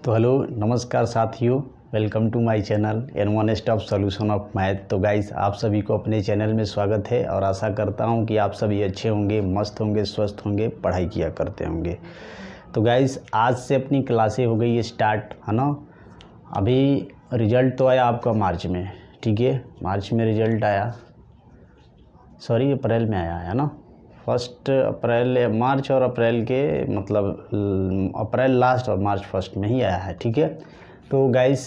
तो हेलो नमस्कार साथियों, welcome to my channel an one stop solution of math. तो गाइस, आप सभी को अपने चैनल में स्वागत है और आशा करता हूं कि आप सभी अच्छे होंगे, मस्त होंगे, स्वस्थ होंगे, पढ़ाई किया करते होंगे। तो गाइस, आज से अपनी क्लासें हो गई है स्टार्ट, है ना। अभी रिज़ल्ट तो आया आपका मार्च में, ठीक है। मार्च में रिज़ल्ट आया, सॉरी अप्रैल में आया है ना। फर्स्ट अप्रैल, मार्च और अप्रैल के मतलब अप्रैल लास्ट और मार्च फर्स्ट में ही आया है, ठीक है। तो गाइस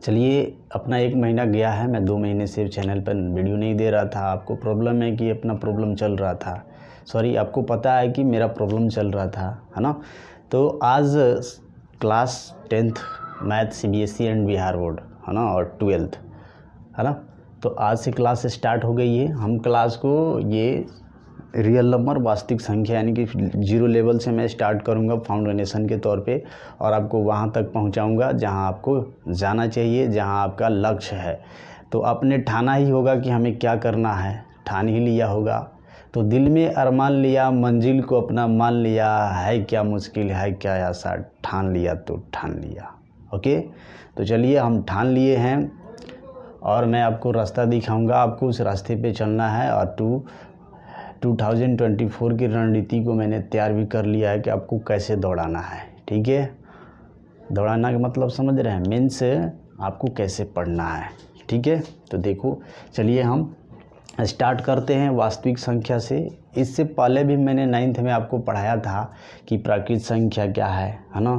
चलिए, अपना 1 महीना गया है, मैं 2 महीने से चैनल पर वीडियो नहीं दे रहा था। आपको प्रॉब्लम है कि अपना प्रॉब्लम चल रहा था, सॉरी आपको पता है कि मेरा प्रॉब्लम चल रहा था, है ना। तो आज class 10th math CBSE and Bihar board, है ना, और 12th, है ना। तो आज से क्लास स्टार्ट हो गई है। हम क्लास को ये रियल नंबर, वास्तविक संख्या यानी कि 0 लेवल से मैं स्टार्ट करूंगा फाउंडेशन के तौर पे, और आपको वहां तक पहुंचाऊंगा जहां आपको जाना चाहिए, जहां आपका लक्ष्य है। तो आपने ठाना ही होगा कि हमें क्या करना है, ठान ही लिया होगा। तो दिल में अरमान लिया, मंजिल को अपना मान लिया, है क्या मुश्किल है क्या आसान, ठान लिया तो ठान लिया। ओके, तो चलिए हम ठान लिए हैं और मैं आपको रास्ता दिखाऊंगा। आपको उस रास्ते पे चलना है और 2024 की रणनीति को मैंने तैयार भी कर लिया है कि आपको कैसे दौड़ाना है, ठीक है। दौड़ाना का मतलब समझ रहे हैं, मीन्स आपको कैसे पढ़ना है, ठीक है। तो देखो, चलिए हम स्टार्ट करते हैं वास्तविक संख्या से। इससे पहले भी मैंने 9th में आपको पढ़ाया था कि प्राकृत संख्या क्या है ना,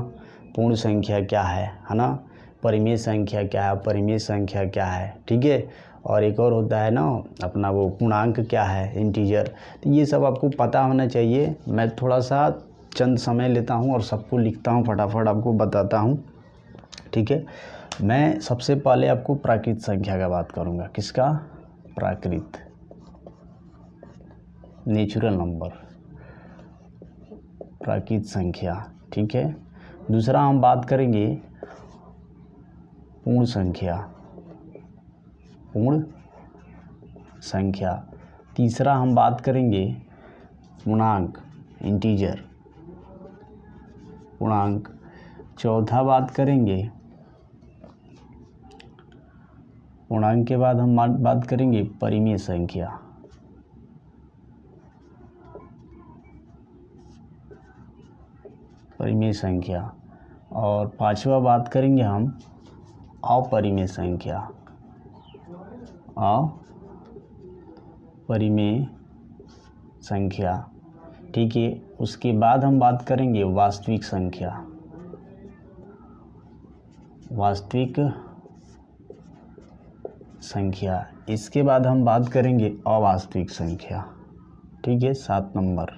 पूर्ण संख्या क्या है ना, परिमेय संख्या क्या है, परिमेय संख्या क्या है, ठीक है। और एक और होता है ना अपना वो पूर्णांक क्या है, इंटीजर। तो ये सब आपको पता होना चाहिए। मैं थोड़ा सा चंद समय लेता हूँ और सबको लिखता हूँ, फटाफट आपको बताता हूँ, ठीक है। मैं सबसे पहले आपको प्राकृत संख्या का बात करूँगा। किसका? प्राकृत, नेचुरल नंबर, प्राकृत संख्या, ठीक है। दूसरा हम बात करेंगे पूर्ण संख्या, पूर्ण संख्या। तीसरा हम बात करेंगे पूर्णांक, इंटीजर, पूर्णांक। चौथा बात करेंगे पूर्णांक के बाद हम बात करेंगे परिमेय संख्या, परिमेय संख्या। और पांचवा बात करेंगे हम अपरिमेय संख्या, अपरिमेय संख्या, ठीक है। उसके बाद हम बात करेंगे वास्तविक संख्या, वास्तविक संख्या। इसके बाद हम बात करेंगे अवास्तविक संख्या, ठीक है। 7 नंबर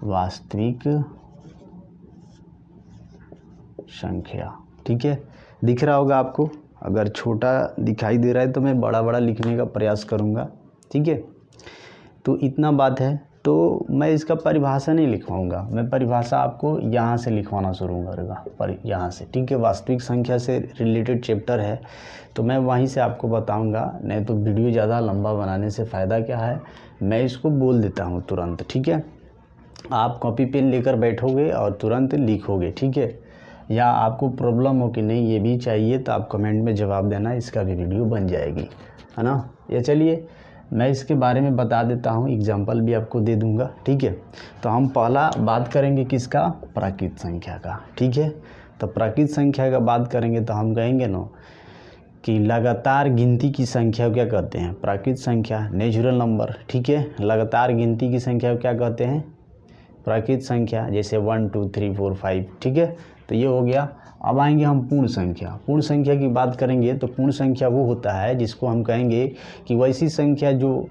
अवास्तविक संख्या, ठीक है। दिख रहा होगा आपको, अगर छोटा दिखाई दे रहा है तो मैं बड़ा बड़ा लिखने का प्रयास करूँगा, ठीक है। तो इतना बात है। तो मैं इसका परिभाषा नहीं लिखवाऊंगा, मैं परिभाषा आपको यहाँ से लिखवाना शुरू करूँगा, पर यहाँ से, ठीक है। वास्तविक संख्या से रिलेटेड चैप्टर है तो मैं वहीं से आपको बताऊँगा, नहीं तो वीडियो ज़्यादा लंबा बनाने से फ़ायदा क्या है। मैं इसको बोल देता हूँ तुरंत, ठीक है। आप कॉपी पेन लेकर बैठोगे और तुरंत लिखोगे, ठीक है। या आपको प्रॉब्लम हो कि नहीं ये भी चाहिए तो आप कमेंट में जवाब देना, इसका भी वीडियो बन जाएगी, है ना। ये चलिए मैं इसके बारे में बता देता हूँ, एग्जाम्पल भी आपको दे दूँगा, ठीक है। तो हम पहला बात करेंगे किसका? प्राकृत संख्या का, ठीक है। तो प्राकृत संख्या का बात करेंगे तो हम कहेंगे ना कि लगातार गिनती की संख्या को क्या कहते हैं? प्राकृत संख्या, नेचुरल नंबर, ठीक है। लगातार गिनती की संख्या को क्या कहते हैं? प्राकृत संख्या। जैसे 1 2 3 4 5, ठीक है। तो ये हो गया। अब आएंगे हम पूर्ण संख्या। पूर्ण संख्या की बात करेंगे तो पूर्ण संख्या वो होता है जिसको हम कहेंगे कि वैसी संख्या जो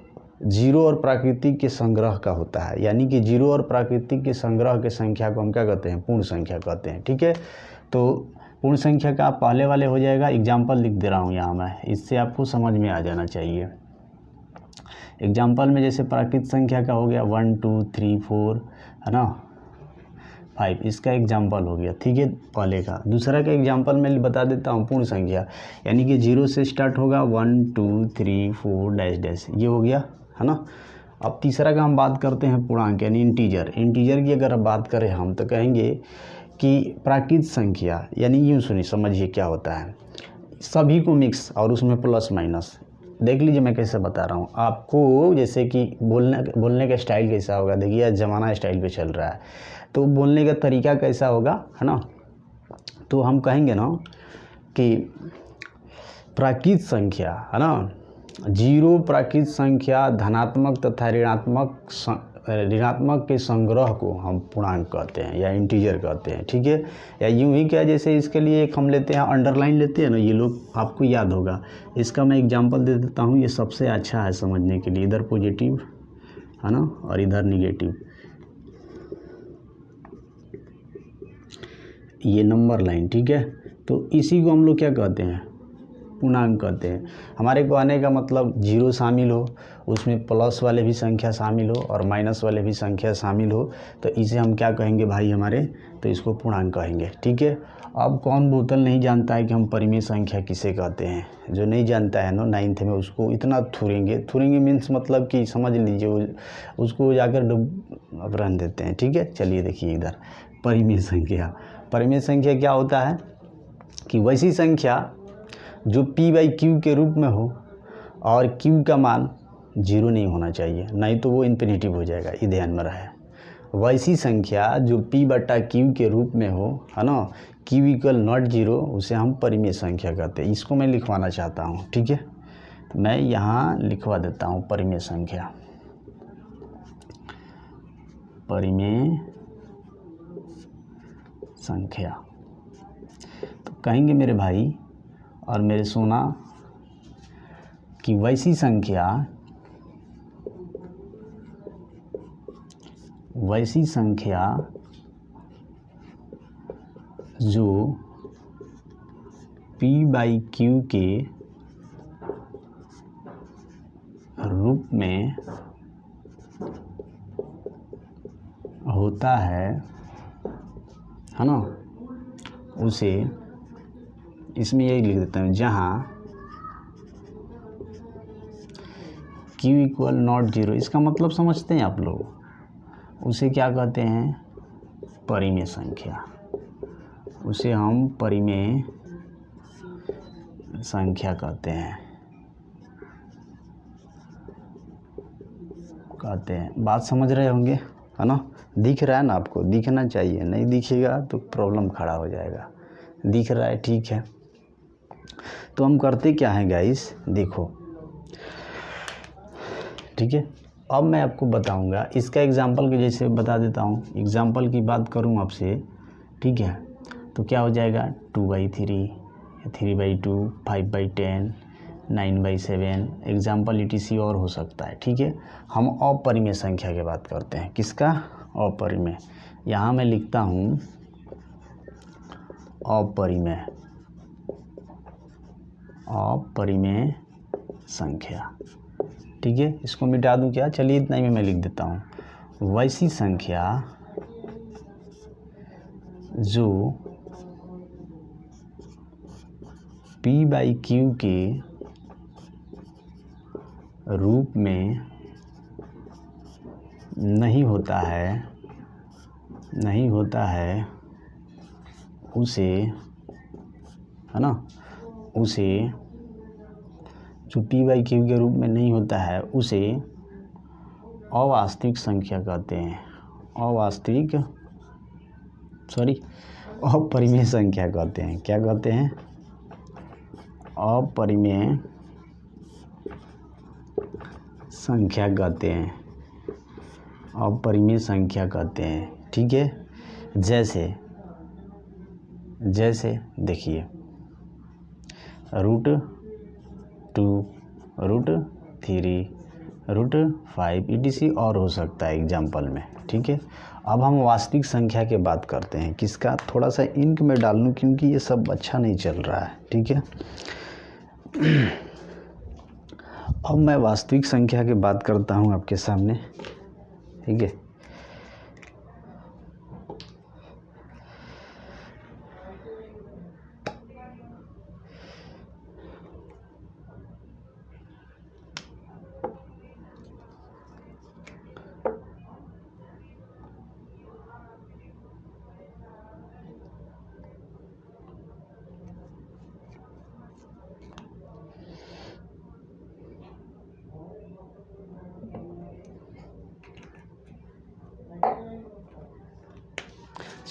0 और प्राकृतिक के संग्रह का होता है, यानी कि 0 और प्राकृतिक के संग्रह के संख्या को हम क्या कहते हैं? पूर्ण संख्या कहते हैं, ठीक है। तो पूर्ण संख्या का पहले वाले हो जाएगा, एग्जाम्पल लिख दे रहा हूँ यहाँ मैं, इससे आपको समझ में आ जाना चाहिए। एग्जाम्पल में जैसे प्राकृत संख्या का हो गया 1 2 3 4, है ना, 5, इसका एग्जाम्पल हो गया, ठीक है, पहले का। दूसरा का एग्जाम्पल मैं बता देता हूँ, पूर्ण संख्या, यानी कि 0 से स्टार्ट होगा 1 2 3 4 डैश डैश, ये हो गया, है ना। अब तीसरा का हम बात करते हैं पूर्णांक यानी इंटीजर। इंटीजर की अगर बात करें हम तो कहेंगे कि प्राकृत संख्या, यानी यूँ सुनिए समझिए क्या होता है, सभी को मिक्स और उसमें प्लस माइनस। देख लीजिए मैं कैसे बता रहा हूँ आपको, जैसे कि बोलने का स्टाइल कैसा होगा, देखिए ज़माना स्टाइल पे चल रहा है, तो बोलने का तरीका कैसा होगा, है ना। तो हम कहेंगे ना कि प्राकृत संख्या, है ना, जीरो प्राकृत संख्या धनात्मक तथा ऋणात्मक के संग्रह को हम पूर्णांक कहते हैं या इंटीजर कहते हैं, ठीक है। या यूं ही क्या, जैसे इसके लिए एक हम लेते हैं अंडरलाइन लेते हैं ना, ये लोग आपको याद होगा। इसका मैं एग्जांपल दे देता हूँ, ये सबसे अच्छा है समझने के लिए। इधर पॉजिटिव, है ना, और इधर निगेटिव, ये नंबर लाइन, ठीक है। तो इसी को हम लोग क्या कहते हैं, पूर्णांक कहते हैं। हमारे कहने का मतलब जीरो शामिल हो, उसमें प्लस वाले भी संख्या शामिल हो और माइनस वाले भी संख्या शामिल हो, तो इसे हम क्या कहेंगे भाई हमारे, तो इसको पूर्णांक कहेंगे, ठीक है। अब कौन बोतल नहीं जानता है कि हम परिमेय संख्या किसे कहते हैं। जो नहीं जानता है ना 9th में, उसको इतना थूरेंगे मीन्स मतलब कि समझ लीजिए उसको जाकर अब रहने देते हैं, ठीक है। चलिए देखिए इधर परिमेय संख्या। परिमेय संख्या क्या होता है कि वैसी संख्या जो p/q के रूप में हो और q का मान 0 नहीं होना चाहिए, नहीं तो वो इन्फिनिटिव हो जाएगा, ये ध्यान में रहे। वैसी संख्या जो p/q के रूप में हो, है ना, q = 0, उसे हम परिमेय संख्या कहते हैं। इसको मैं लिखवाना चाहता हूँ, ठीक है। मैं यहाँ लिखवा देता हूँ परिमेय संख्या। परिमेय संख्या तो कहेंगे मेरे भाई और मेरे सोना कि वैसी संख्या जो p/q के रूप में होता है ना, उसे इसमें यही लिख देता हूँ, जहाँ q = 0, इसका मतलब समझते हैं आप लोग, उसे क्या कहते हैं, परिमेय संख्या। उसे हम परिमेय संख्या कहते हैं। बात समझ रहे होंगे, है ना। दिख रहा है ना आपको, दिखना चाहिए, नहीं दिखेगा तो प्रॉब्लम खड़ा हो जाएगा। दिख रहा है, ठीक है। तो हम करते क्या हैं गाइस, देखो, ठीक है। अब मैं आपको बताऊंगा इसका एग्जाम्पल के जैसे बता देता हूँ। एग्जाम्पल की बात करूँ आपसे, ठीक है, तो क्या हो जाएगा 2/3, 3/2, 5/10, 9/7, एग्जाम्पल ETC और हो सकता है, ठीक है। हम अपरिमेय संख्या की बात करते हैं। किसका, अपरिमेय। यहाँ मैं लिखता हूँ अपरिमेय संख्या, ठीक है। इसको मिटा दूं क्या, चलिए इतना ही मैं लिख देता हूँ। वैसी संख्या जो p/q के रूप में नहीं होता है उसे, है ना, उसे जो p/q के रूप में नहीं होता है उसे अवास्तविक संख्या कहते हैं। अपरिमेय संख्या कहते हैं। क्या कहते हैं, अपरिमेय संख्या कहते हैं। अपरिमेय संख्या कहते हैं, ठीक है। जैसे देखिए √2, √3, √5 ETC और हो सकता है एग्जाम्पल में, ठीक है। अब हम वास्तविक संख्या की बात करते हैं। किसका, थोड़ा सा इंक में डाल लूँ क्योंकि ये सब अच्छा नहीं चल रहा है, ठीक है। अब मैं वास्तविक संख्या की बात करता हूँ आपके सामने, ठीक है।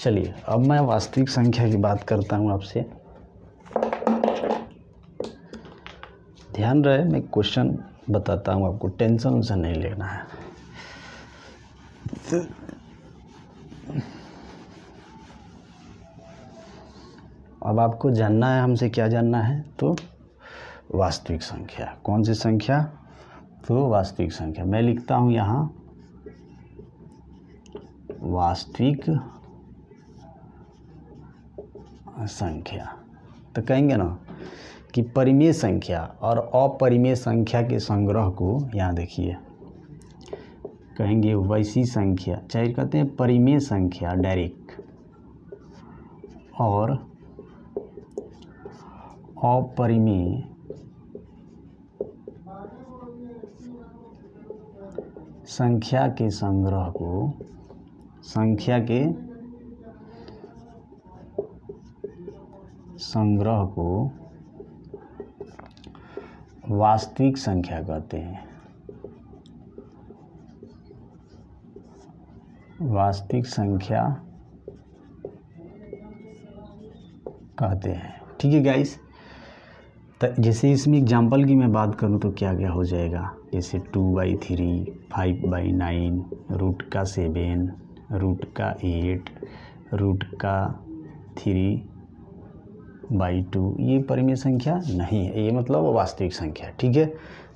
चलिए अब मैं वास्तविक संख्या की बात करता हूँ आपसे। ध्यान रहे, मैं क्वेश्चन बताता हूँ आपको, टेंशन से नहीं लेना है। अब आपको जानना है हमसे, क्या जानना है, तो वास्तविक संख्या। कौन सी संख्या? तो वास्तविक संख्या। मैं लिखता हूँ यहाँ वास्तविक संख्या। तो कहेंगे ना कि परिमेय संख्या और अपरिमेय संख्या के संग्रह को, यहाँ देखिए, कहेंगे वैसी संख्या, चाहे कहते हैं परिमेय संख्या डायरेक्ट, और अपरिमेय संख्या के संग्रह को, संख्या के संग्रह को वास्तविक संख्या कहते हैं। वास्तविक संख्या कहते हैं। ठीक है गाइस, तो जैसे इसमें एग्जाम्पल की मैं बात करूं तो क्या क्या हो जाएगा, जैसे 2/3, 5/9, √7, √8, √3/2, ये परिमेय संख्या नहीं है, ये मतलब वास्तविक संख्या। ठीक है,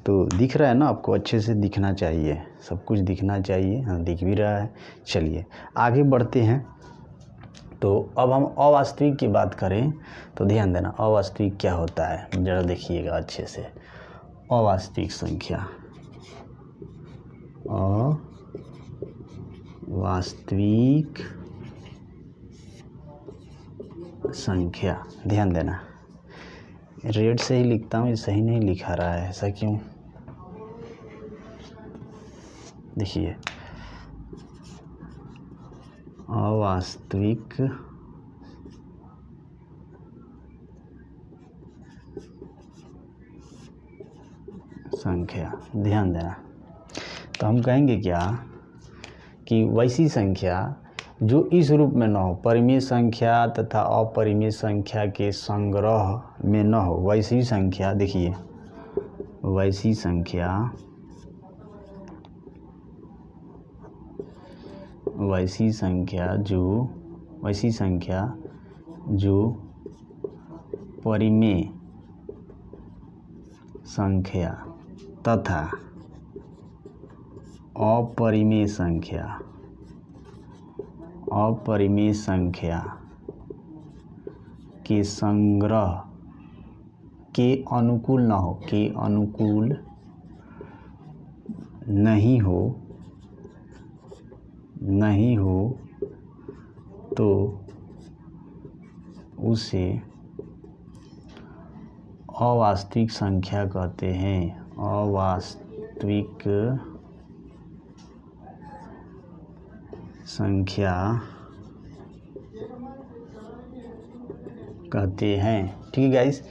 तो दिख रहा है ना आपको, अच्छे से दिखना चाहिए, सब कुछ दिखना चाहिए। हाँ, दिख भी रहा है। चलिए आगे बढ़ते हैं। तो अब हम अवास्तविक की बात करें तो ध्यान देना, अवास्तविक क्या होता है ज़रा देखिएगा अच्छे से। अवास्तविक संख्या, अवास्तविक संख्या, ध्यान देना, रेड से ही लिखता हूँ, ये सही नहीं लिखा रहा है, ऐसा क्यों? देखिए, अवास्तविक संख्या, ध्यान देना। तो हम कहेंगे क्या कि वैसी संख्या जो इस रूप में न हो, परिमेय संख्या तथा अपरिमेय संख्या के संग्रह में न हो, वैसी संख्या, देखिए वैसी संख्या, वैसी संख्या जो परिमेय संख्या तथा अपरिमेय संख्या के संग्रह के अनुकूल न हो, के अनुकूल नहीं हो तो उसे अवास्तविक संख्या कहते हैं। अवास्तविक संख्या कहते हैं। ठीक है गाइस,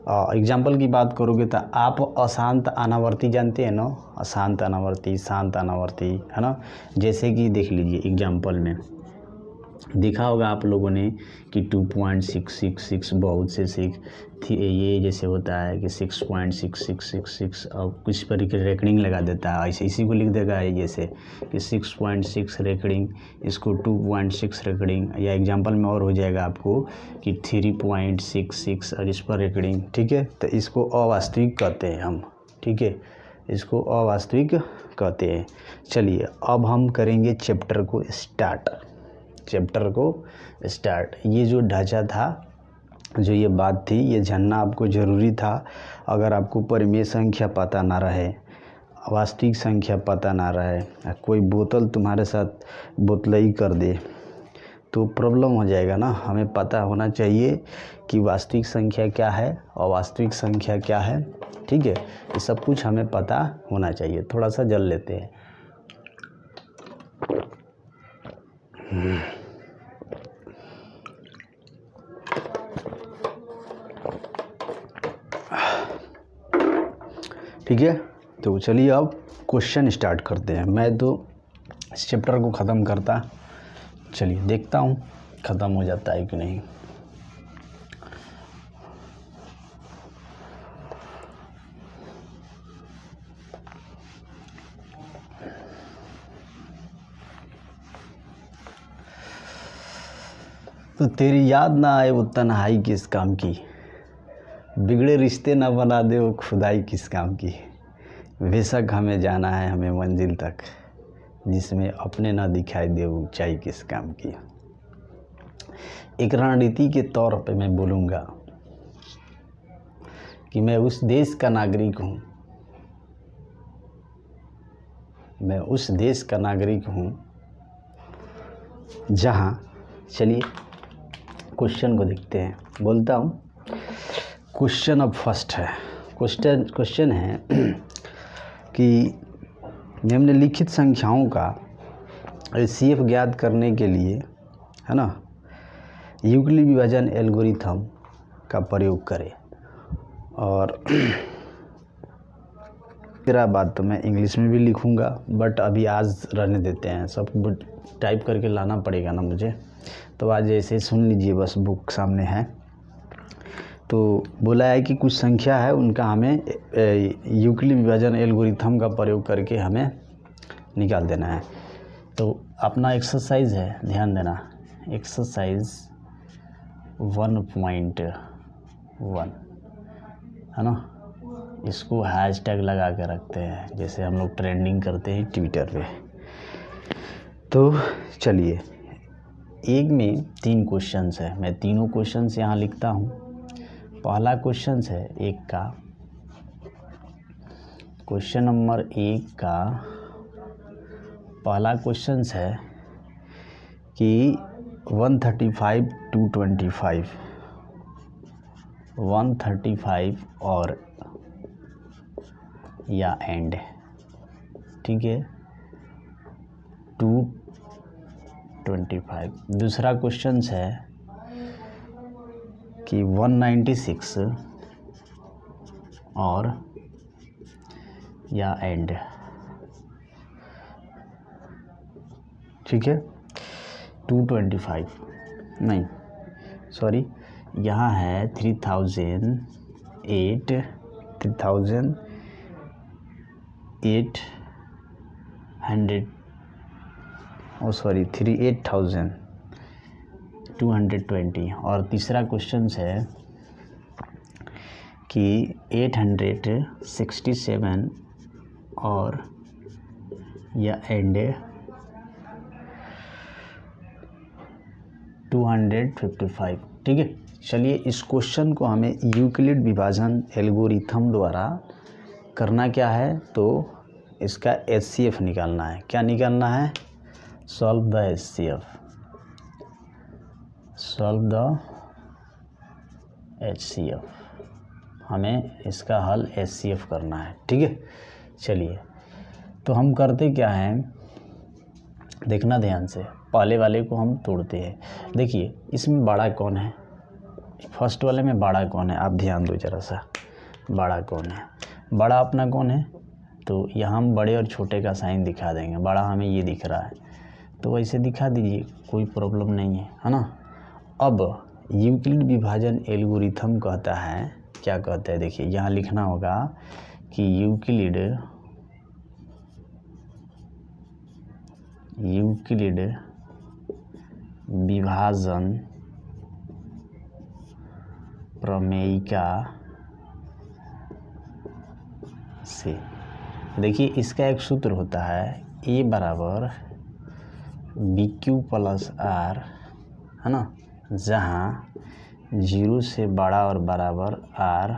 एग्जाम्पल की बात करोगे तो आप अशांत अनावर्ती जानते हैं ना, अशांत अनावर्ती, शांत अनावर्ती, है ना। जैसे कि देख लीजिए एग्जाम्पल में देखा होगा आप लोगों ने कि 2.666 बहुत से सीख थी, ये जैसे होता है कि 6.6666 और कुछ पर रेकरिंग लगा देता है, ऐसे इसी को लिख देगा ये, जैसे कि 6.6 रेकरिंग, इसको 2.6 रेकरिंग, या एग्जांपल में और हो जाएगा आपको कि 3.66 और इस पर रेकरिंग। ठीक है, तो इसको अवास्तविक कहते हैं हम। ठीक है, इसको अवास्तविक कहते हैं। चलिए अब हम करेंगे चैप्टर को स्टार्ट। ये जो ढांचा था, जो ये बात थी, ये जानना आपको ज़रूरी था। अगर आपको परिमेय संख्या पता ना रहे, वास्तविक संख्या पता ना रहे, कोई बोतल तुम्हारे साथ बोतलई कर दे तो प्रॉब्लम हो जाएगा ना। हमें पता होना चाहिए कि वास्तविक संख्या क्या है, अवास्तविक संख्या क्या है। ठीक है, ये सब कुछ हमें पता होना चाहिए। थोड़ा सा जल लेते हैं। ठीक है, तो चलिए अब क्वेश्चन स्टार्ट करते हैं। मैं तो इस चैप्टर को ख़त्म करता, चलिए देखता हूँ ख़त्म हो जाता है कि नहीं। तो तेरी याद ना आए वो तन्हाई किस काम की, बिगड़े रिश्ते ना बना दे वो खुदाई किस काम की। बेशक हमें जाना है हमें मंजिल तक, जिसमें अपने ना दिखाई दे वो ऊंचाई किस काम की। एक रणनीति के तौर पे मैं बोलूँगा कि मैं उस देश का नागरिक हूँ, मैं उस देश का नागरिक हूँ जहाँ, चलिए क्वेश्चन को देखते हैं। बोलता हूँ क्वेश्चन अब फर्स्ट है। क्वेश्चन है कि निम्नलिखित संख्याओं का HCF ज्ञात करने के लिए, है ना, यूक्लिड विभाजन एल्गोरिथम का प्रयोग करें। और मेरा बात तो मैं इंग्लिश में भी लिखूंगा, बट अभी आज रहने देते हैं, सब टाइप करके लाना पड़ेगा ना मुझे, तो आज ऐसे सुन लीजिए, बस बुक सामने है। तो बोला है कि कुछ संख्या है उनका हमें यूक्लिड विभाजन एल्गोरिथम का प्रयोग करके हमें निकाल देना है। तो अपना एक्सरसाइज है, ध्यान देना, एक्सरसाइज 1.1 है ना, इसको हैशटैग लगा के रखते हैं, जैसे हम लोग ट्रेंडिंग करते हैं ट्विटर पे। तो चलिए, एक में 3 क्वेश्चंस है, मैं तीनों क्वेश्चंस यहाँ लिखता हूँ। पहला क्वेश्चंस है एक का, क्वेश्चन नंबर 1 का पहला क्वेश्चंस है कि 135 to 25, 135 और या एंड, ठीक है, 225। दूसरा क्वेश्चन है कि 196 और या एंड, ठीक है, 225 नहीं सॉरी, यहाँ है 3800 38,220। और तीसरा क्वेश्चन है कि 867 और या एंड 255, ठीक है। चलिए, इस क्वेश्चन को हमें यूक्लिड विभाजन एल्गोरिथम द्वारा करना क्या है, तो इसका HCF निकालना है। क्या निकालना है? Solve the HCF, solve the HCF, हमें इसका हल HCF करना है, ठीक है। चलिए, तो हम करते क्या हैं, देखना ध्यान से, पहले वाले को हम तोड़ते हैं। देखिए, इसमें बड़ा कौन है, फर्स्ट वाले में बड़ा कौन है, आप ध्यान दो जरा सा, बड़ा कौन है, बड़ा अपना कौन है, तो यहाँ हम बड़े और छोटे का साइन दिखा देंगे। बड़ा हमें ये दिख रहा है, तो वैसे दिखा दीजिए, कोई प्रॉब्लम नहीं है ना। अब यूक्लिड विभाजन एल्गोरिथम कहता है, क्या कहता है, देखिए यहाँ लिखना होगा कि यूक्लिड विभाजन प्रमेयिका से, देखिए इसका एक सूत्र होता है A बराबर BQ प्लस R, है ना, जहाँ 0 से बड़ा और बराबर R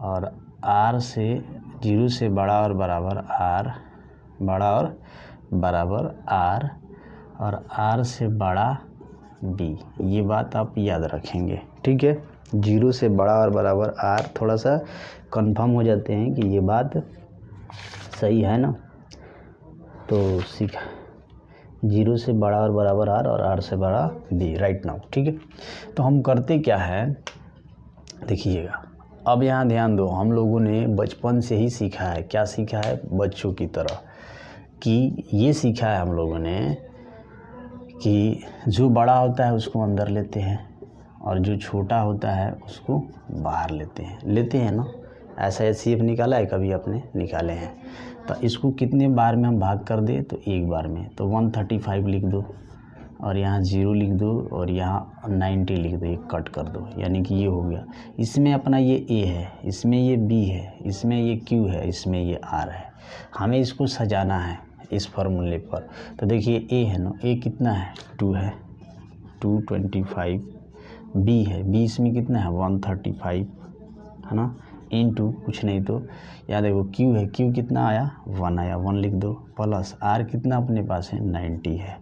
और R से 0 से बड़ा और बराबर R, बड़ा और बराबर R और R से बड़ा B। ये बात आप याद रखेंगे, ठीक है। 0 से बड़ा और बराबर R, थोड़ा सा कंफर्म हो जाते हैं कि ये बात सही है ना, तो सीखा 0 से बड़ा और बराबर R और R से बड़ा B, राइट नाउ, ठीक है। तो हम करते क्या है, देखिएगा, अब यहाँ ध्यान दो, हम लोगों ने बचपन से ही सीखा है, क्या सीखा है, बच्चों की तरह, कि ये सीखा है हम लोगों ने कि जो बड़ा होता है उसको अंदर लेते हैं और जो छोटा होता है उसको बाहर लेते हैं ना। ऐसा HCF निकाला है कभी आपने? निकाले हैं। तो इसको कितने बार में हम भाग कर दें? तो एक बार में। तो 135 लिख दो और यहाँ 0 लिख दो और यहाँ 90 लिख दो, एक कट कर दो, यानी कि ये हो गया। इसमें अपना ये A है, इसमें ये B है, इसमें ये Q है, इसमें ये R है। हमें इसको सजाना है इस फार्मूले पर। तो देखिए A है ना, A कितना है? 2 है, 225। B है, B इसमें कितना है? 135 है ना, इनटू कुछ नहीं तो यहाँ देखो Q है, Q कितना आया? 1 आया, 1 लिख दो, प्लस R कितना अपने पास है? 90 है।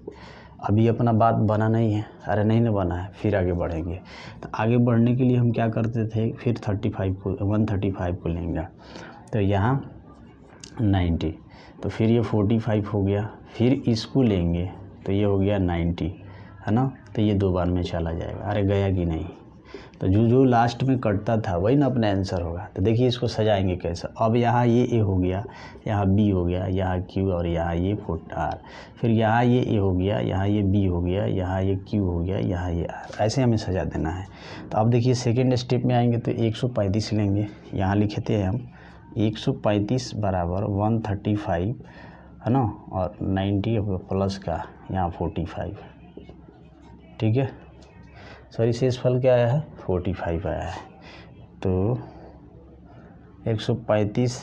अभी अपना बात बना नहीं है, अरे नहीं ना बना है, फिर आगे बढ़ेंगे। तो आगे बढ़ने के लिए हम क्या करते थे? फिर 135 को लेंगे, तो यहाँ 90, तो फिर ये 45 हो गया, फिर इसको लेंगे तो ये हो गया 90 है ना। तो ये 2 बार में चला जाएगा। अरे गया कि नहीं? तो जो लास्ट में कटता था वही ना अपना आंसर होगा। तो देखिए इसको सजाएंगे कैसे। अब यहाँ ये A हो गया, यहाँ B हो गया, यहाँ Q और यहाँ ये R, फिर यहाँ ये A हो गया, यहाँ ये B हो गया, यहाँ ये Q हो गया, यहाँ ये R, ऐसे हमें सजा देना है। तो अब देखिए सेकेंड स्टेप में आएंगे तो 135 लेंगे, यहाँ लिखते हैं हम 135 बराबर 135 है ना, और 90 प्लस का यहाँ 45, ठीक है। सॉरी शेषफल क्या आया है? 45 आया है। तो 135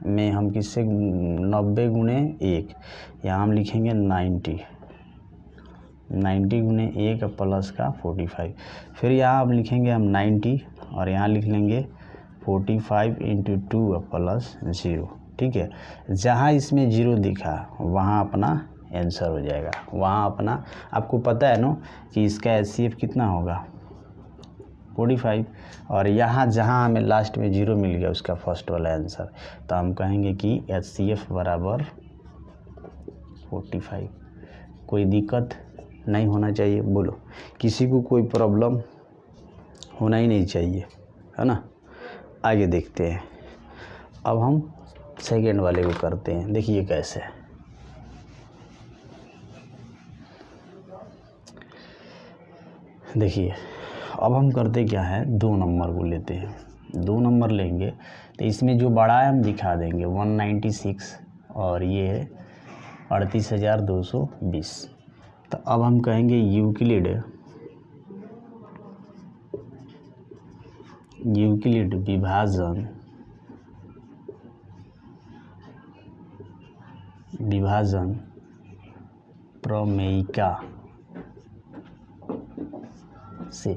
में हम किससे 90 गुणे 1, यहाँ हम लिखेंगे 90 गुणे 1 प्लस का 45, फिर यहाँ हम लिखेंगे हम 90 और यहाँ लिख लेंगे 45 इंटू 2 प्लस 0, ठीक है। जहाँ इसमें 0 दिखा वहाँ अपना आंसर हो जाएगा, वहाँ अपना आपको पता है ना कि इसका HCF कितना होगा? 45, और यहाँ जहाँ हमें लास्ट में 0 मिल गया उसका फर्स्ट वाला आंसर, तो हम कहेंगे कि HCF बराबर 45। कोई दिक्कत नहीं होना चाहिए, बोलो किसी को कोई प्रॉब्लम होना ही नहीं चाहिए, है ना। आगे देखते हैं। अब हम सेकेंड वाले को करते हैं, देखिए कैसे। देखिए अब हम करते क्या है, 2 नंबर को लेते हैं। 2 नंबर लेंगे तो इसमें जो बड़ा है हम दिखा देंगे 196 और ये है 38,220। तो अब हम कहेंगे यूक्लिड विभाजन प्रमेयिका से,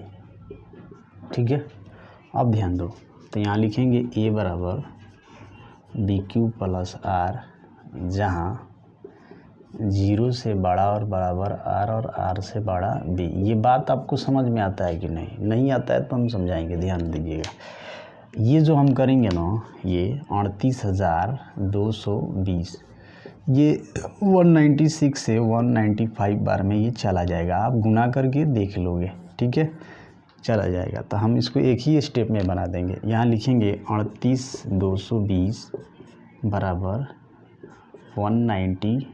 ठीक है। अब ध्यान दो, तो यहाँ लिखेंगे A बराबर BQ प्लस R, जहाँ 0 से बड़ा और बराबर R और R से बड़ा B। ये बात आपको समझ में आता है कि नहीं? नहीं आता है तो हम समझाएंगे, ध्यान दीजिएगा। ये जो हम करेंगे ना, ये 38,220, ये 196 से 195 बार में ये चला जाएगा। आप गुना करके देख लोगे, ठीक है, चला जाएगा। तो हम इसको एक ही स्टेप में बना देंगे। यहाँ लिखेंगे 38,220 बराबर 190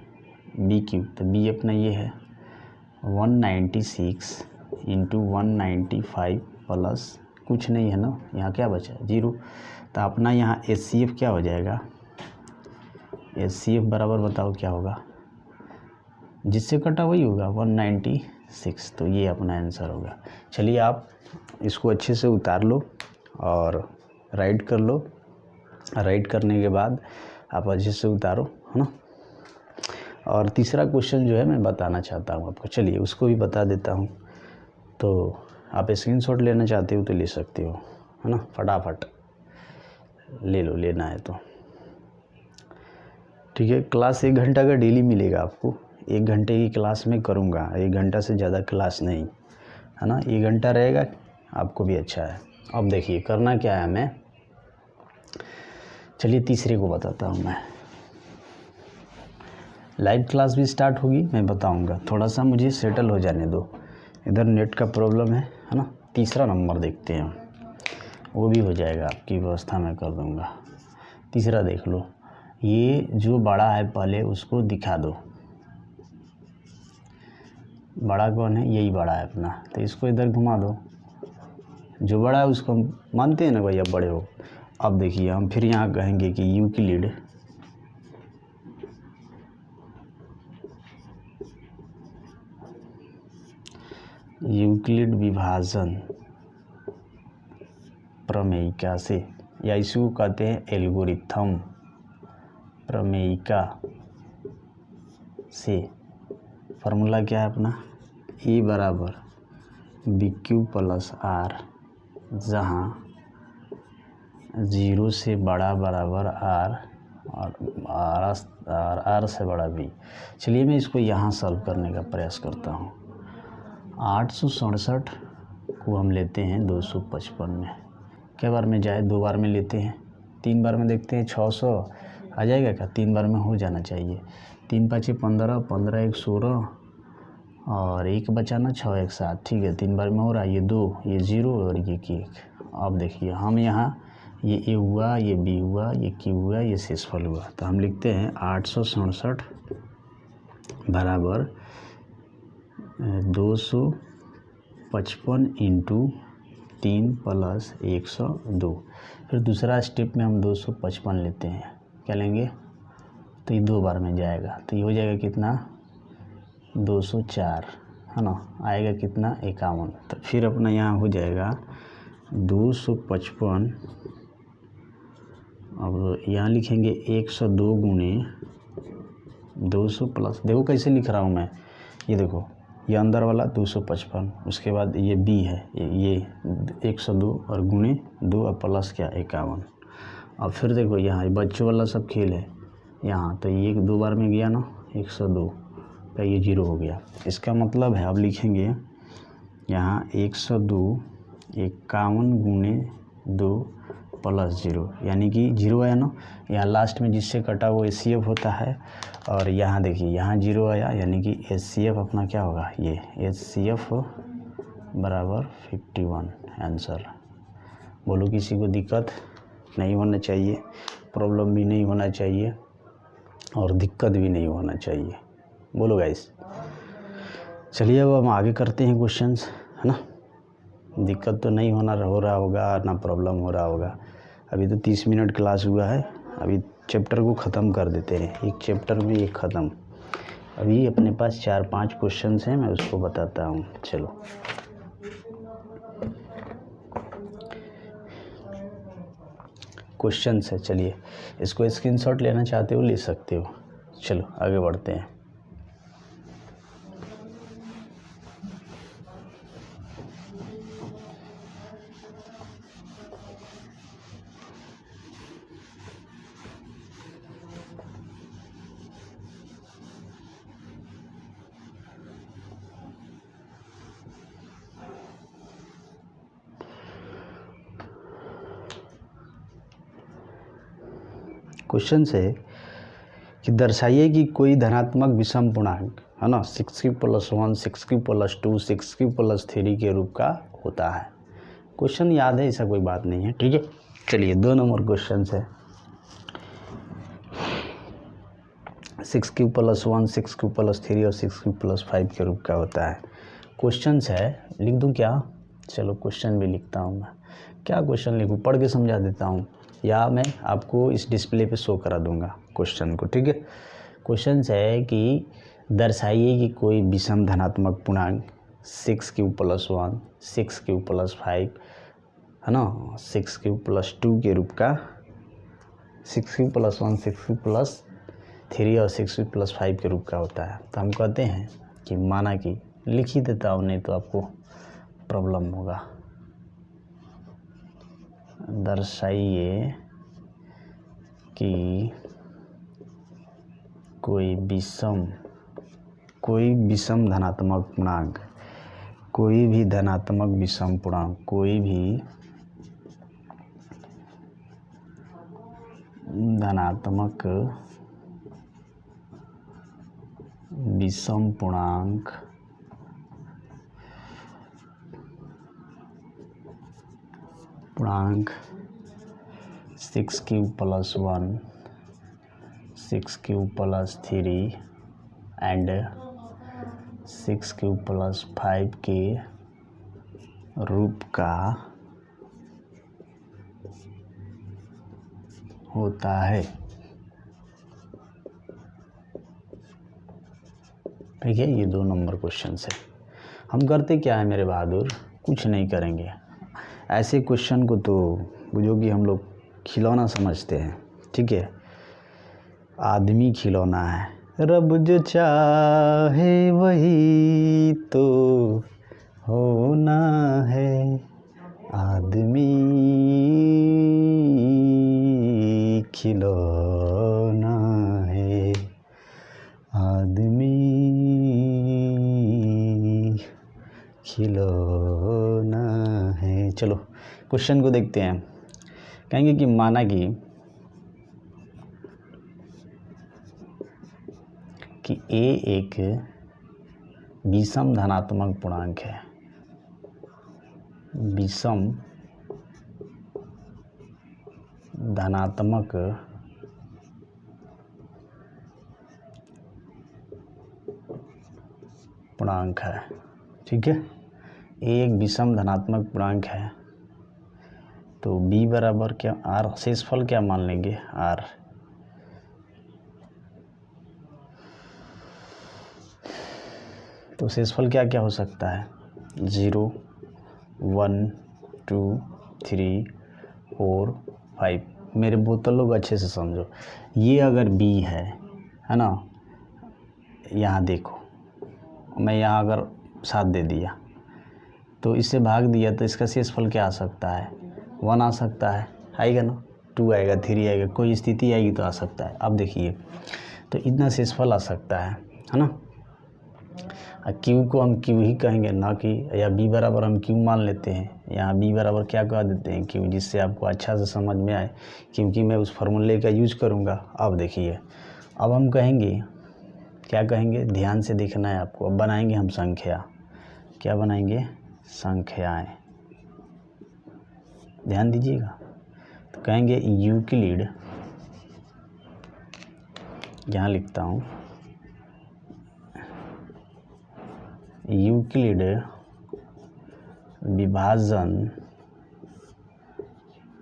BQ, तो B अपना ये है 196 इंटू 195 प्लस कुछ नहीं है ना, यहाँ क्या बचा? 0। तो अपना यहाँ HCF क्या हो जाएगा? HCF बराबर बताओ क्या होगा? जिससे कटा वही होगा 196, तो ये अपना आंसर होगा। चलिए आप इसको अच्छे से उतार लो और राइट कर लो। राइट करने के बाद आप अच्छे से उतारो, है ना। और तीसरा क्वेश्चन जो है मैं बताना चाहता हूँ आपको, चलिए उसको भी बता देता हूँ। तो आप स्क्रीनशॉट लेना चाहते हो तो ले सकते हो, है ना, फटाफट ले लो, लेना है तो, ठीक है। क्लास 1 घंटा का डेली मिलेगा आपको। 1 घंटे की क्लास में करूँगा, 1 घंटा से ज़्यादा क्लास नहीं, है ना। 1 घंटा रहेगा, आपको भी अच्छा है। अब देखिए करना क्या है हमें, चलिए तीसरे को बताता हूँ मैं। लाइव क्लास भी स्टार्ट होगी, मैं बताऊँगा, थोड़ा सा मुझे सेटल हो जाने दो, इधर नेट का प्रॉब्लम है ना। तीसरा नंबर देखते हैं, वो भी हो जाएगा, आपकी व्यवस्था मैं कर दूँगा। तीसरा देख लो, ये जो बड़ा है पहले उसको दिखा दो, बड़ा कौन है, यही बड़ा है अपना, तो इसको इधर घुमा दो, जो बड़ा है उसको हम मानते हैं ना भाई आप बड़े हो। अब देखिए हम फिर यहाँ कहेंगे कि यूक्लिड विभाजन प्रमेयिका से, या इसको कहते हैं एल्गोरिथम प्रमेयिका से, फार्मूला क्या है अपना, E बराबर BQ प्लस R, जहाँ 0 से बड़ा बराबर R और R से बड़ा B। चलिए मैं इसको यहाँ सॉल्व करने का प्रयास करता हूँ। 867 को हम लेते हैं 255 में, क्या बार में जाए, 2 बार में लेते हैं, 3 बार में देखते हैं 600 आ जाएगा क्या, 3 बार में हो जाना चाहिए। 3 5 15, 15 1 16 और 1 बचाना 6 1 7, ठीक है, 3 बार में हो रहा है। ये 2, ये 0 और ये 1। अब देखिए हम यहाँ ये A हुआ, ये B हुआ, ये Q हुआ, ये शेषफल हुआ, तो हम लिखते हैं 867 बराबर 255 इंटू 3 प्लस 102। फिर दूसरा स्टेप में हम 255 लेते हैं, क्या लेंगे, तो ये 2 बार में जाएगा, तो ये हो जाएगा कितना 204, है ना, आएगा कितना 51। तो फिर अपना यहाँ हो जाएगा 255, अब यहाँ लिखेंगे 102 गुणे 200 प्लस, देखो कैसे लिख रहा हूँ मैं, ये देखो ये अंदर वाला 255, उसके बाद ये B है, ये 102 और गुणे 2 और प्लस क्या 51। अब फिर देखो यहाँ बच्चों वाला सब खेल है यहाँ, तो ये 2 बार में गया ना 102 का, ये 0 हो गया। इसका मतलब है अब लिखेंगे यहाँ 102 51 गुणे 2 प्लस 0, यानी कि 0 आया ना, यहाँ लास्ट में जिससे कटा वो HCF होता है, और यहाँ देखिए यहाँ 0 आया, यानी कि HCF अपना क्या होगा, ये HCF बराबर 51 आंसर। बोलो किसी को दिक्कत नहीं होना चाहिए, प्रॉब्लम भी नहीं होना चाहिए और दिक्कत भी नहीं होना चाहिए, बोलो गाइस। चलिए अब हम आगे करते हैं क्वेश्चंस, है ना, दिक्कत तो नहीं हो रहा होगा ना, प्रॉब्लम हो रहा होगा। अभी तो 30 मिनट क्लास हुआ है, अभी चैप्टर को ख़त्म कर देते हैं, एक चैप्टर में एक ख़त्म। अभी अपने पास 4-5 क्वेश्चंस हैं, मैं उसको बताता हूँ। चलो क्वेश्चंस है, चलिए इसको स्क्रीनशॉट लेना चाहते हो ले सकते हो। चलो आगे बढ़ते हैं। क्वेश्चन है कि दर्शाइए कि कोई धनात्मक विषम पूर्णांक, है ना, 6 + 1 6 + 2 6 + 3 के रूप का होता है। क्वेश्चन याद है, ऐसा कोई बात नहीं है, ठीक है। चलिए 2 नंबर क्वेश्चन है, 6 + 1 6 + 3 और 6 + 5 के रूप का होता है। क्वेश्चन है, लिख दूं क्या, चलो क्वेश्चन भी लिखता हूँ मैं। क्या क्वेश्चन लिखूँ, पढ़ के समझा देता हूँ, या मैं आपको इस डिस्प्ले पे शो करा दूंगा क्वेश्चन को, ठीक है। क्वेश्चन है कि दर्शाइए कि कोई विषम धनात्मक पूर्णांक 6 + 1 6 + 5, है ना, 6 + 2 के रूप का, 6 + 1 6 + 3 और 6 + 5 के रूप का होता है। तो हम कहते हैं कि माना कि, लिख ही देता हूँ नहीं तो आपको प्रॉब्लम होगा। दर्शाइए कि कोई विषम धनात्मक पूर्णांक, कोई भी धनात्मक विषम पूर्णांक, कोई भी धनात्मक विषम पूर्णांक पूर्णांक 6 + 1 6 + 3 एंड 6 प्लस 5 के रूप का होता है। ठीक है, ये 2 नंबर क्वेश्चन है। हम करते क्या है मेरे बहादुर, कुछ नहीं करेंगे। ऐसे क्वेश्चन को तो जो कि हम लोग खिलौना समझते हैं। ठीक है, आदमी खिलौना है, रब जो चाहे वही तो होना है। आदमी खिलौना है, आदमी खिलौना है। चलो क्वेश्चन को देखते हैं। कहेंगे कि माना कि a एक विषम धनात्मक पूर्णांक है। विषम धनात्मक पूर्णांक है। ठीक है, a एक विषम धनात्मक पूर्णांक है, तो b बराबर क्या, r शेषफल क्या मान लेंगे, r। तो शेषफल क्या क्या हो सकता है, 0 1 2 3 4 5। मेरे बोतल लोग अच्छे से समझो, ये अगर b है ना, यहाँ देखो, मैं यहाँ अगर 7 दे दिया तो इससे भाग दिया तो इसका शेषफल क्या आ सकता है, 1 आ सकता है, आएगा ना, 2 आएगा, 3 आएगा, कोई स्थिति आएगी तो आ सकता है। अब देखिए, तो इतना शेषफल आ सकता है ना। क्यू को हम क्यू ही कहेंगे ना कि, या बी बराबर हम क्यू मान लेते हैं। यहाँ बी बराबर क्या कह देते हैं, क्यू, जिससे आपको अच्छा से समझ में आए, क्योंकि मैं उस फार्मूले का यूज करूँगा। अब देखिए, अब हम कहेंगे, क्या कहेंगे, ध्यान से देखना है आपको। अब बनाएंगे हम संख्या, क्या बनाएंगे, संख्याएं, ध्यान दीजिएगा। तो कहेंगे यूक्लिड, यहाँ लिखता हूँ, यूक्लिड विभाजन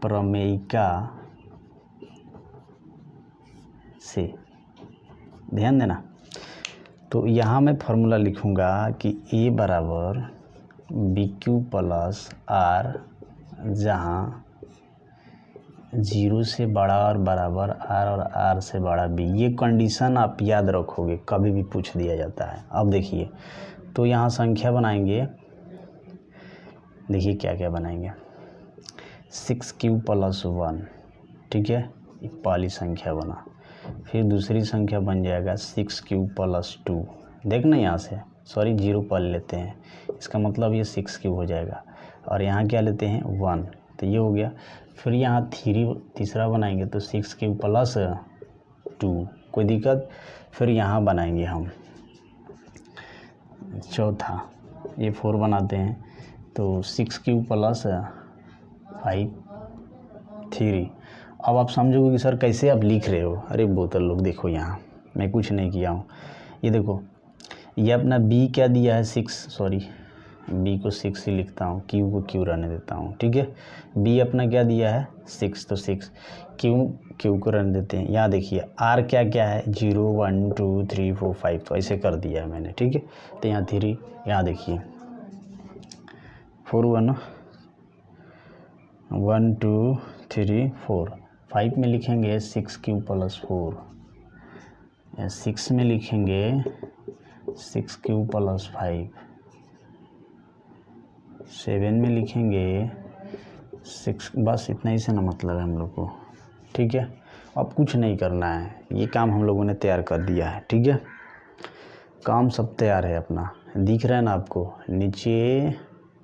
प्रमेयिका से, ध्यान देना। तो यहाँ मैं फॉर्मूला लिखूँगा कि a बराबर बी क्यू प्लस आर, जहाँ 0 से बड़ा और बराबर r और r से बड़ा b। ये कंडीशन आप याद रखोगे, कभी भी पूछ दिया जाता है। अब देखिए, तो यहाँ संख्या बनाएंगे, देखिए क्या क्या बनाएंगे, 6 प्लस 1। ठीक है, ये पहली संख्या बना। फिर दूसरी संख्या बन जाएगा 6 प्लस 2। देखना यहाँ से, सॉरी 0 पल लेते हैं, इसका मतलब ये 6 हो जाएगा। और यहाँ क्या लेते हैं, 1, तो ये हो गया। फिर यहाँ तीसरा बनाएंगे तो 6 प्लस 2, कोई दिक्कत। फिर यहाँ बनाएंगे हम चौथा, ये 4 बनाते हैं, तो 6 प्लस 5 3। अब आप समझोगे कि सर कैसे आप लिख रहे हो। अरे बोतल लोग देखो, यहाँ मैं कुछ नहीं किया हूँ, ये देखो, ये अपना b क्या दिया है, 6, सॉरी b को 6 ही लिखता हूँ, q को q रहने देता हूँ। ठीक है, b अपना क्या दिया है, 6, तो 6, q को रहने देते हैं। यहाँ देखिए r क्या क्या है, 0 1 2 3 4 5, तो ऐसे कर दिया है मैंने। ठीक है, तो यहाँ 3, यहाँ देखिए 4 1 1 2 3 4, 5 में लिखेंगे 6 प्लस 4, 6 में लिखेंगे 6 प्लस 5, 7 में लिखेंगे 6, बस इतना ही से ना मतलब है हम लोग को। ठीक है, अब कुछ नहीं करना है, ये काम हम लोगों ने तैयार कर दिया है। ठीक है, काम सब तैयार है अपना, दिख रहा है ना आपको नीचे।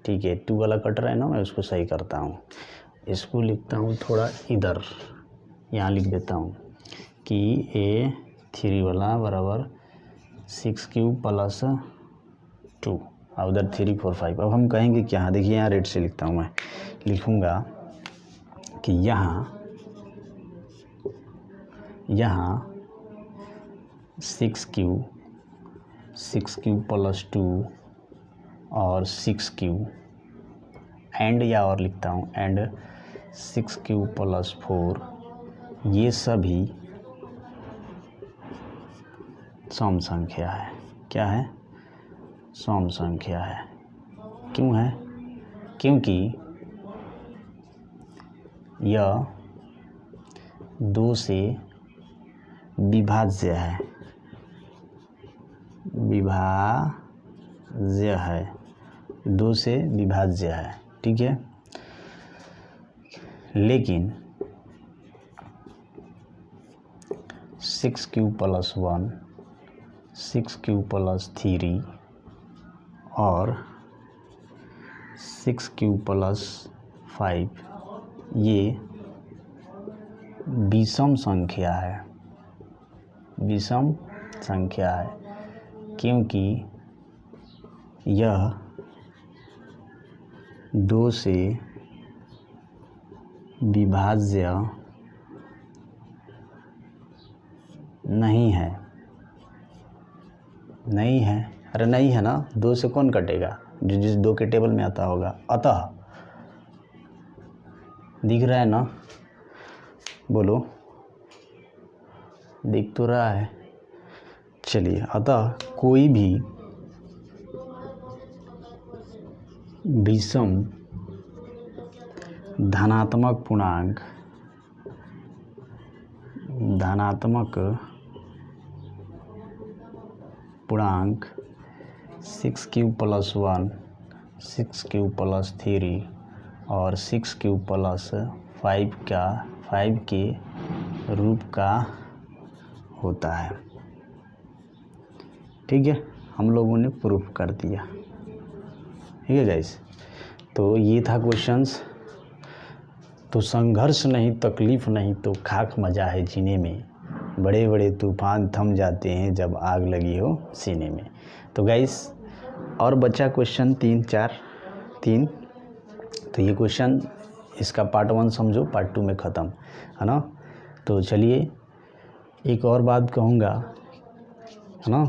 ठीक है, 2 वाला कट रहा है ना, मैं उसको सही करता हूँ, इसको लिखता हूँ थोड़ा इधर, यहाँ लिख देता हूँ कि a3 वाला बराबर 6 प्लस 2, और उधर 3 4 5। अब हम कहेंगे क्या, देखिए यहाँ रेड से लिखता हूँ, मैं लिखूँगा कि यहाँ 6 6 क्यूब प्लस 2 और 6 क्यूब एंड, या और लिखता हूँ एंड 6 क्यूब प्लस 4, ये सभी सम संख्या है। क्या है? सम संख्या है। क्यों है? क्योंकि यह 2 से विभाज्य है, विभाज्य है, 2 से विभाज्य है, ठीक है। लेकिन 6 क्यूब प्लस 1, 6 क्यूब प्लस 3 और 6 क्यूब प्लस 5 ये विषम संख्या है, विषम संख्या है, क्योंकि यह 2 से विभाज्य नहीं है, नहीं है, अरे नहीं है ना, 2 से कौन कटेगा, जो जिस 2 के टेबल में आता होगा। अतः दिख रहा है ना, बोलो, दिख तो रहा है। चलिए, अतः कोई भी विषम धनात्मक पूर्णांक, धनात्मक पूर्णांक 6 क्यूब प्लस 1, 6 क्यूब प्लस 3 और 6 क्यूब प्लस 5 के रूप का होता है, ठीक है। हम लोगों ने प्रूफ कर दिया, ठीक है गाइस। तो ये था क्वेश्चंस। तो संघर्ष नहीं, तकलीफ़ नहीं, तो खाक मज़ा है जीने में, बड़े बड़े तूफान थम जाते हैं जब आग लगी हो सीने में। तो गाइस, और बचा क्वेश्चन 3 तो ये क्वेश्चन, इसका पार्ट 1 समझो, पार्ट 2 में ख़त्म, है ना। तो चलिए, एक और बात कहूँगा, है ना,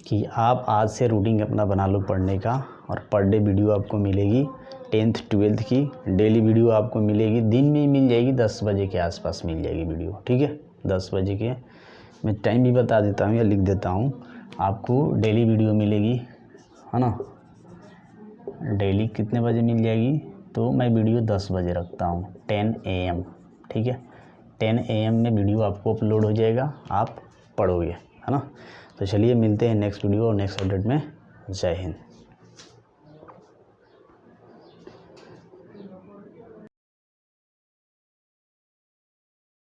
कि आप आज से रूटीन अपना बना लो पढ़ने का, और पर डे वीडियो आपको मिलेगी 10th 12th की डेली वीडियो आपको मिलेगी, दिन में ही मिल जाएगी, 10 बजे के आसपास मिल जाएगी वीडियो, ठीक है। 10 बजे के मैं टाइम भी बता देता हूँ या लिख देता हूँ, आपको डेली वीडियो मिलेगी, है ना। डेली कितने बजे मिल जाएगी? तो मैं वीडियो 10 बजे रखता हूँ, 10 AM, ठीक है। 10 AM में वीडियो आपको अपलोड हो जाएगा, आप पढ़ोगे, है ना। तो चलिए, मिलते हैं नेक्स्ट वीडियो और नेक्स्ट अपडेट में। जय हिंद।